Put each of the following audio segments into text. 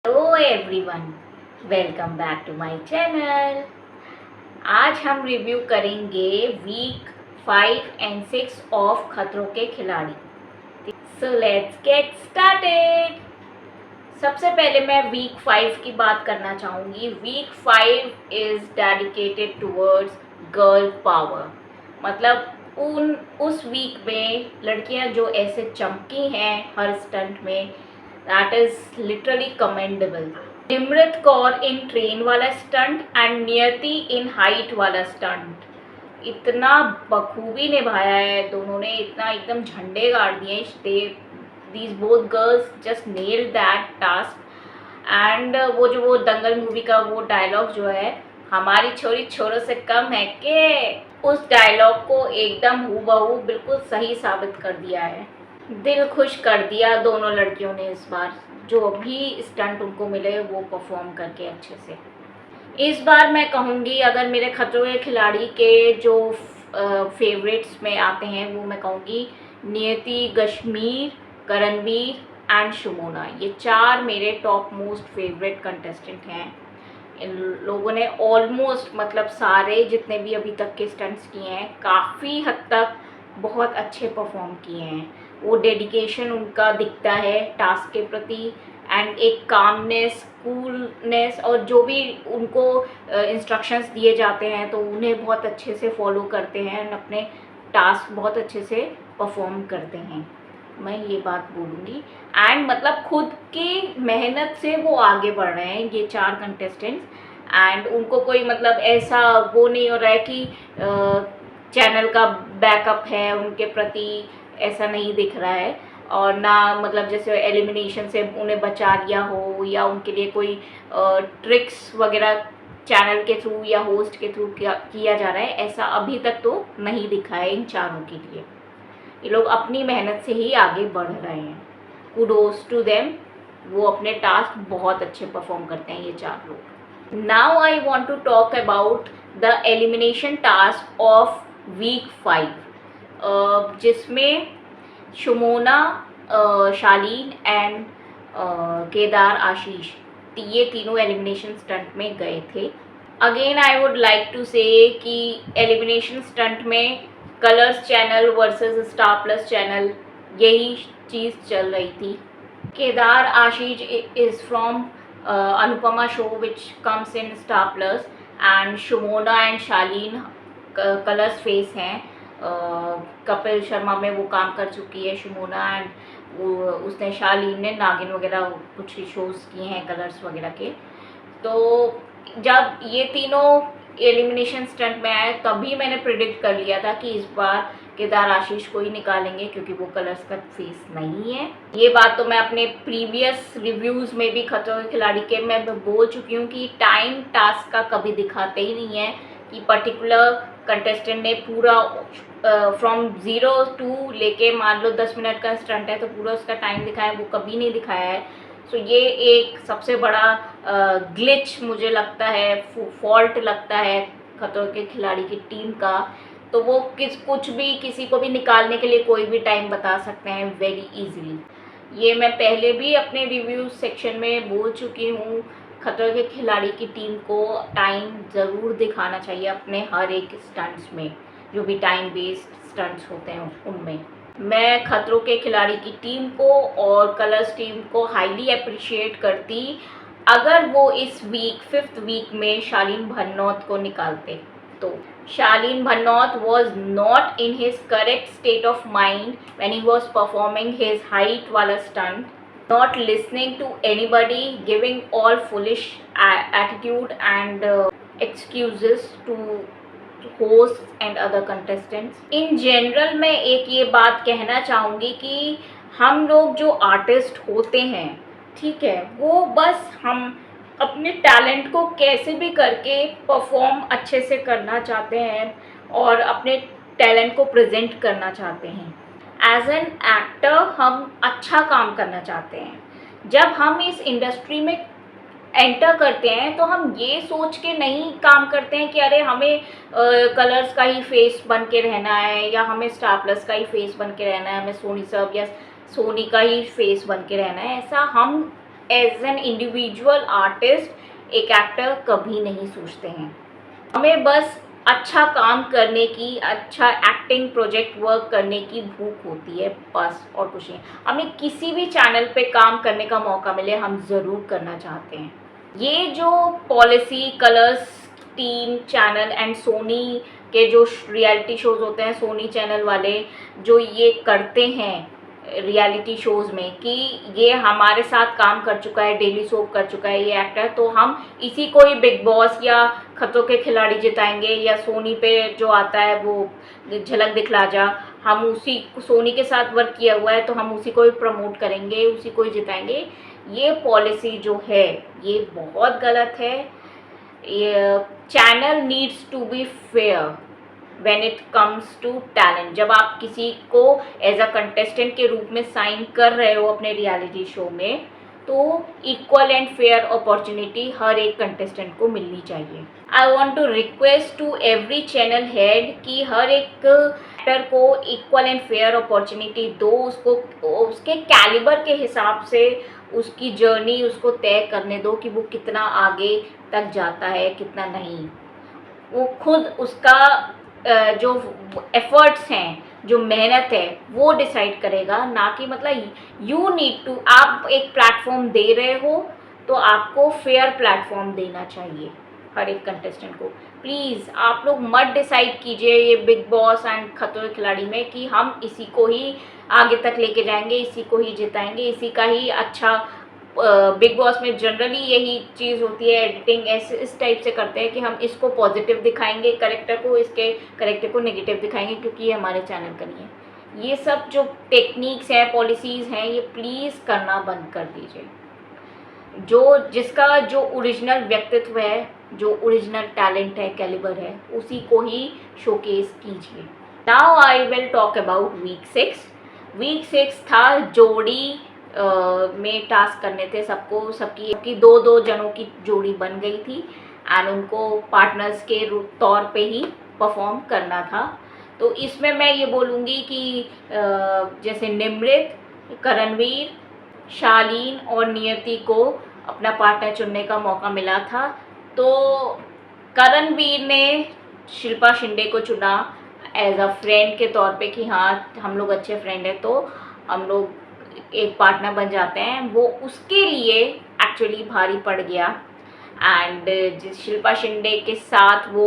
Hello everyone, welcome back to my channel. आज हम review करेंगे week 5 and 6 of Khatron Ke Khiladi. So let's get started. सबसे पहले मैं वीक 5 की बात करना चाहूँगी। Week 5 is dedicated towards girl power. मतलब उस वीक में लड़कियां जो ऐसे चमकी हैं हर स्टंट में, that is literally commendable. Nimrit Kaur in train वाला stunt and Niyati in height वाला स्टंट इतना बखूबी निभाया है दोनों ने, इतना एकदम झंडे गाड़ दिए। These both girls just nailed that task. And वो दंगल मूवी का वो डायलॉग जो है, हमारी छोरी छोरों से कम है के, उस डायलॉग को एकदम हूबहू बिल्कुल सही साबित कर दिया है। दिल खुश कर दिया दोनों लड़कियों ने इस बार। जो भी स्टंट उनको मिले वो परफॉर्म करके अच्छे से। इस बार मैं कहूँगी, अगर मेरे खतरों के खिलाड़ी के जो फेवरेट्स में आते हैं वो मैं कहूँगी नियति, कश्मीर, करणवीर एंड शुमोना। ये चार मेरे टॉप मोस्ट फेवरेट कंटेस्टेंट हैं। इन लोगों ने ऑलमोस्ट मतलब सारे जितने भी अभी तक के स्टंट्स किए हैं काफ़ी हद तक बहुत अच्छे परफॉर्म किए हैं। वो डेडिकेशन उनका दिखता है टास्क के प्रति, एंड एक कामनेस, कूलनेस, और जो भी उनको इंस्ट्रक्शंस दिए जाते हैं तो उन्हें बहुत अच्छे से फॉलो करते हैं और अपने टास्क बहुत अच्छे से परफॉर्म करते हैं, मैं ये बात बोलूँगी। एंड मतलब खुद की मेहनत से वो आगे बढ़ रहे हैं ये चार कंटेस्टेंट्स। एंड उनको कोई मतलब ऐसा वो नहीं हो रहा है कि चैनल का बैकअप है उनके प्रति, ऐसा नहीं दिख रहा है। और ना मतलब जैसे एलिमिनेशन से उन्हें बचा लिया हो या उनके लिए कोई ट्रिक्स वगैरह चैनल के थ्रू या होस्ट के थ्रू किया जा रहा है, ऐसा अभी तक तो नहीं दिखा है इन चारों के लिए। ये लोग अपनी मेहनत से ही आगे बढ़ रहे हैं। कुडोज टू देम, वो अपने टास्क बहुत अच्छे परफॉर्म करते हैं ये चार लोग। Now I want to talk about the elimination task of week 5, जिसमें शुमोना, शालीन एंड केदार आशीष, ये तीनों एलिमिनेशन स्टंट में गए थे। Again I would like to say कि एलिमिनेशन स्टंट में Colors channel versus Star Plus channel, यही चीज़ चल रही थी। Kedar Ashish is from Anupamaa show which comes in Star Plus, and Shumona and Shaleen Colors face हैं। कपिल शर्मा में वो काम कर चुकी है शुमोना, एंड उसने शालीन ने नागिन वगैरह कुछ शोज़ किए हैं कलर्स वगैरह के। तो जब ये तीनों एलिमिनेशन स्टंट में आए तभी मैंने प्रिडिक्ट कर लिया था कि इस बार केदार आशीष को ही निकालेंगे, क्योंकि वो कलर्स का फेस नहीं है। ये बात तो मैं अपने प्रीवियस रिव्यूज़ में भी खतरों के खिलाड़ी के मैं बोल चुकी हूँ कि टाइम टास्क का कभी दिखाते ही नहीं है कि पर्टिकुलर कंटेस्टेंट ने पूरा फ्रॉम 0 to लेके मान लो 10 मिनट का स्टंट है तो पूरा उसका टाइम दिखाया, वो कभी नहीं दिखाया है। सो ये एक सबसे बड़ा ग्लिच मुझे लगता है, फॉल्ट लगता है खतरों के खिलाड़ी की टीम का। तो वो कुछ भी किसी को भी निकालने के लिए कोई भी टाइम बता सकते हैं वेरी इजीली। ये मैं पहले भी अपने रिव्यू सेक्शन में बोल चुकी हूँ। खतरों के खिलाड़ी की टीम को टाइम ज़रूर दिखाना चाहिए अपने हर एक स्टंट्स में, जो भी टाइम बेस्ड स्टंट्स होते हैं उनमें। मैं खतरों के खिलाड़ी की टीम को और कलर्स टीम को हाईली अप्रिशिएट करती अगर वो इस वीक 5th वीक में शालीन भनौत को निकालते। तो शालीन Bhanot was not in his correct state of mind when he was performing his height वाला stunt, not listening to anybody, giving all foolish attitude and excuses to hosts and other contestants. In general मैं एक ये बात कहना चाहूँगी कि हम लोग जो आर्टिस्ट होते हैं, ठीक है, वो बस हम अपने टैलेंट को कैसे भी करके परफॉर्म अच्छे से करना चाहते हैं और अपने टैलेंट को प्रेजेंट करना चाहते हैं। एज एन एक्टर हम अच्छा काम करना चाहते हैं। जब हम इस इंडस्ट्री में एंटर करते हैं तो हम ये सोच के नहीं काम करते हैं कि अरे हमें कलर्स का ही फेस बन के रहना है या हमें स्टार प्लस का ही फेस बन के रहना है, हमें सोनी सब या सोनी का ही फेस बन के रहना है। ऐसा हम एज एन इंडिविजुअल आर्टिस्ट एक एक्टर कभी नहीं सोचते हैं। हमें बस अच्छा काम करने की, अच्छा एक्टिंग प्रोजेक्ट वर्क करने की भूख होती है, बस और कुछ नहीं। हमें किसी भी चैनल पे काम करने का मौका मिले हम ज़रूर करना चाहते हैं। ये जो policy colours team channel and Soni के जो रियलिटी शोज़ होते हैं, सोनी चैनल वाले जो ये करते हैं रियलिटी शोज़ में कि ये हमारे साथ काम कर चुका है, डेली सोप कर चुका है ये एक्टर, तो हम इसी को ही बिग बॉस या खतरों के खिलाड़ी जिताएंगे, या सोनी पे जो आता है वो झलक दिखला जा, हम उसी सोनी के साथ वर्क किया हुआ है तो हम उसी को ही प्रमोट करेंगे, उसी को ही जिताएंगे। ये पॉलिसी जो है ये बहुत गलत है। Channel needs to be fair when it comes to talent. जब आप किसी को एज अ कंटेस्टेंट के रूप में साइन कर रहे हो अपने रियलिटी शो में, तो इक्वल एंड फेयर अपॉर्चुनिटी हर एक कंटेस्टेंट को मिलनी चाहिए। I want to request to every channel head कि हर एक एक्टर को इक्वल एंड फेयर अपॉर्चुनिटी दो, उसको उसके कैलिबर के हिसाब से उसकी जर्नी उसको तय करने दो कि वो कितना आगे तक जाता है, कितना नहीं। वो खुद उसका जो एफर्ट्स हैं, जो मेहनत है वो डिसाइड करेगा, ना कि मतलब यू नीड टू, आप एक प्लेटफॉर्म दे रहे हो तो आपको फेयर प्लेटफॉर्म देना चाहिए हर एक कंटेस्टेंट को। प्लीज़ आप लोग मत डिसाइड कीजिए ये बिग बॉस एंड खतरों के खिलाड़ी में कि हम इसी को ही आगे तक लेके जाएंगे, इसी को ही जिताएंगे, इसी का ही अच्छा। बिग बॉस में जनरली यही चीज़ होती है, एडिटिंग ऐसे इस टाइप से करते हैं कि हम इसको पॉजिटिव दिखाएंगे करेक्टर को, इसके करेक्टर को नेगेटिव दिखाएंगे क्योंकि ये हमारे चैनल का नहीं है। ये सब जो टेक्निक्स हैं, पॉलिसीज़ हैं, ये प्लीज़ करना बंद कर दीजिए। जिसका जो ओरिजिनल व्यक्तित्व है, जो ओरिजिनल टैलेंट है, कैलिबर है, उसी को ही शोकेस कीजिए। Now I will talk about week 6। Week 6 था जोड़ी में टास्क करने थे सबको, सबकी दो दो जनों की जोड़ी बन गई थी एंड उनको पार्टनर्स के तौर पे ही परफॉर्म करना था। तो इसमें मैं ये बोलूँगी कि जैसे निमृत, करणवीर, शालीन और नियति को अपना पार्टनर चुनने का मौका मिला था। तो करणवीर ने शिल्पा शिंदे को चुना एज अ फ्रेंड के तौर पे कि हाँ हम लोग अच्छे फ्रेंड हैं तो हम लोग एक पार्टनर बन जाते हैं। वो उसके लिए एक्चुअली भारी पड़ गया एंड शिल्पा शिंदे के साथ वो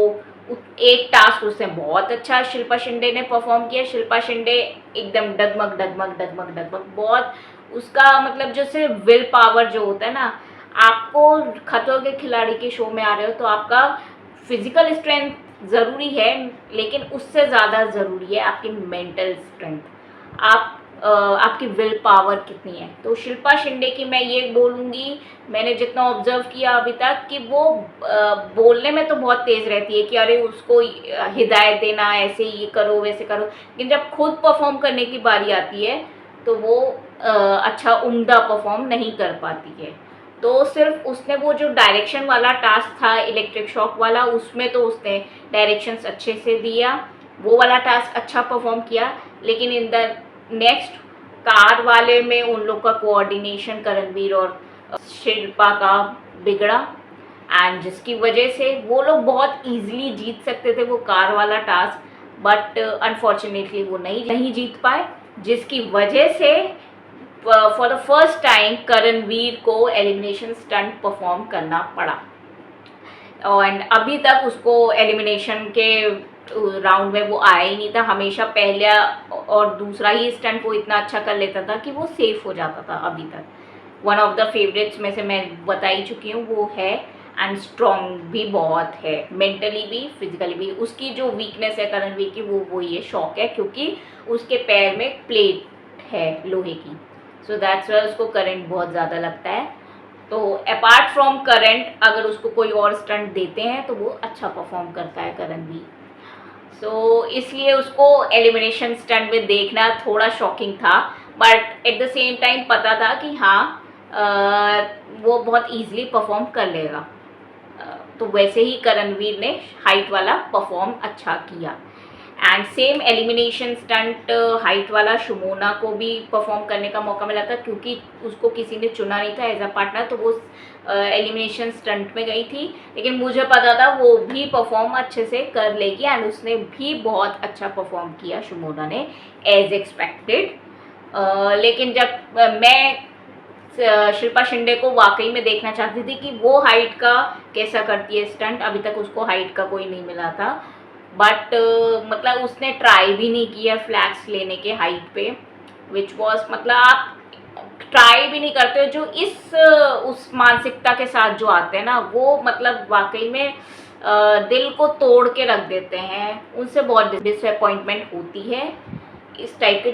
एक टास्क उसने बहुत अच्छा शिल्पा शिंदे ने परफॉर्म किया। शिल्पा शिंदे एकदम डगमग डगमग डगमग डगमग, बहुत उसका मतलब जैसे विल पावर जो होता है ना, आपको खतरों के खिलाड़ी के शो में आ रहे हो तो आपका फिजिकल स्ट्रेंथ ज़रूरी है, लेकिन उससे ज़्यादा ज़रूरी है आपकी मेंटल स्ट्रेंथ, आपकी विल पावर कितनी है। तो शिल्पा शिंदे की मैं ये बोलूँगी, मैंने जितना ऑब्जर्व किया अभी तक कि वो बोलने में तो बहुत तेज़ रहती है कि अरे उसको हिदायत देना, ऐसे ये करो वैसे करो, लेकिन जब खुद परफॉर्म करने की बारी आती है तो वो अच्छा उम्दा परफॉर्म नहीं कर पाती है। तो सिर्फ उसने वो जो डायरेक्शन वाला टास्क था इलेक्ट्रिक शॉक वाला, उसमें तो उसने डायरेक्शंस अच्छे से दिया, वो वाला टास्क अच्छा परफॉर्म किया, लेकिन इन द नेक्स्ट कार वाले में उन लोग का कोऑर्डिनेशन करणवीर और शिल्पा का बिगड़ा एंड जिसकी वजह से वो लोग बहुत इजीली जीत सकते थे वो कार वाला टास्क, बट अनफॉर्चुनेटली वो नहीं जीत पाए, जिसकी वजह से for the first time Karanvir को एलिमिनेशन स्टंट परफॉर्म करना पड़ा। एंड अभी तक उसको एलिमिनेशन के राउंड में वो आया ही नहीं था। हमेशा पहला और दूसरा ही स्टंट वो इतना अच्छा कर लेता था कि वो सेफ हो जाता था। अभी तक वन ऑफ द फेवरेट्स में से मैं बता ही चुकी हूँ वो है, एंड स्ट्रॉन्ग भी बहुत है, मेंटली भी फिजिकली भी। उसकी जो वीकनेस है करणवीर की वो ये शॉक है, क्योंकि उसके पैर में प्लेट है लोहे की, सो दैट्स वाई उसको करंट बहुत ज़्यादा लगता है। तो अपार्ट फ्रॉम करंट अगर उसको कोई और स्टंट देते हैं तो वो अच्छा परफॉर्म करता है करणवीर। सो इसलिए उसको एलिमिनेशन स्टंट में देखना थोड़ा शॉकिंग था, but at the same time पता था कि हाँ वो बहुत ईजिली परफॉर्म कर लेगा। तो वैसे ही करणवीर ने हाइट वाला परफॉर्म अच्छा किया and same elimination stunt height वाला शुमोना को भी परफॉर्म करने का मौका मिला था, क्योंकि उसको किसी ने चुना नहीं था एज अ पार्टनर, तो वो एलिमिनेशन स्टंट में गई थी। लेकिन मुझे पता था वो भी परफॉर्म अच्छे से कर लेगी एंड उसने भी बहुत अच्छा परफॉर्म किया शुमोना ने, एज एक्सपेक्टेड। लेकिन जब मैं शिल्पा शिंदे को वाकई में देखना चाहती थी कि वो हाइट का कैसा करती है स्टंट, अभी तक उसको हाइट का कोई नहीं मिला था। बट मतलब उसने ट्राई भी नहीं किया फ्लैग्स लेने के हाइट पे, विच वॉज, मतलब आप ट्राई भी नहीं करते हो जो इस उस मानसिकता के साथ जो आते हैं ना, वो मतलब वाकई में दिल को तोड़ के रख देते हैं। उनसे बहुत डिसअपॉइंटमेंट होती है इस टाइप के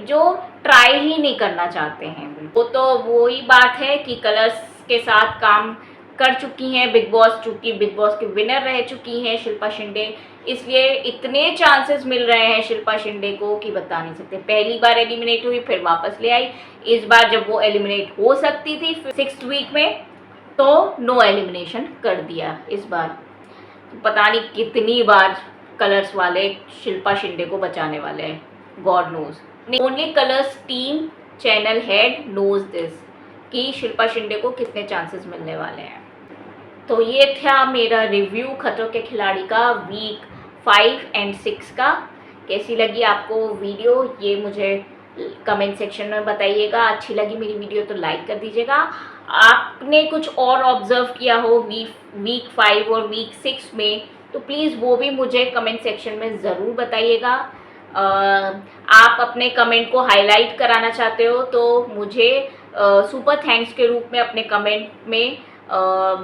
जो ट्राई ही नहीं करना चाहते हैं। वो तो वही बात है कि कलर्स के साथ काम कर चुकी हैं बिग बॉस, चूँकि बिग बॉस की विनर रह चुकी हैं शिल्पा शिंदे, इसलिए इतने चांसेस मिल रहे हैं शिल्पा शिंदे को कि बता नहीं सकते। पहली बार एलिमिनेट हुई, फिर वापस ले आई। इस बार जब वो एलिमिनेट हो सकती थी 6th वीक में, तो नो एलिमिनेशन कर दिया इस बार। तो पता नहीं कितनी बार कलर्स वाले शिल्पा शिंदे को बचाने वाले हैं, God knows. Only Colors team channel head knows this कि शिल्पा शिंदे को कितने चांसेस मिलने वाले हैं। तो ये था मेरा रिव्यू खतरों के खिलाड़ी का वीक 5 एंड 6 का। कैसी लगी आपको वीडियो, ये मुझे कमेंट सेक्शन में बताइएगा। अच्छी लगी मेरी वीडियो तो लाइक कर दीजिएगा। आपने कुछ और ऑब्जर्व किया हो वीक 5 और वीक 6 में, तो प्लीज़ वो भी मुझे कमेंट सेक्शन में ज़रूर बताइएगा। आप अपने कमेंट को हाईलाइट कराना चाहते हो तो मुझे सुपर थैंक्स के रूप में अपने कमेंट में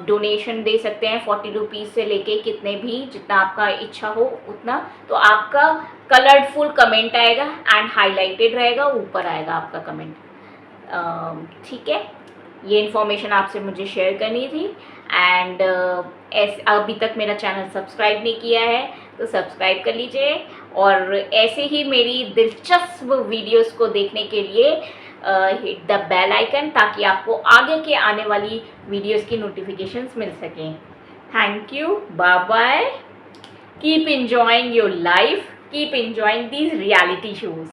डोनेशन दे सकते हैं, 40 रुपीज़ से लेके कितने भी, जितना आपका इच्छा हो उतना। तो आपका कलरफुल कमेंट आएगा एंड हाईलाइटेड रहेगा, ऊपर आएगा आपका कमेंट। ठीक है, ये इन्फॉर्मेशन आपसे मुझे शेयर करनी थी। एंड अभी तक मेरा चैनल सब्सक्राइब नहीं किया है तो सब्सक्राइब कर लीजिए, और ऐसे ही मेरी दिलचस्प वीडियोस को देखने के लिए हिट द बेल आइकन, ताकि आपको आगे के आने वाली वीडियोस की नोटिफिकेशंस मिल सकें। Thank you, bye bye, keep enjoying your life, keep enjoying these reality shows.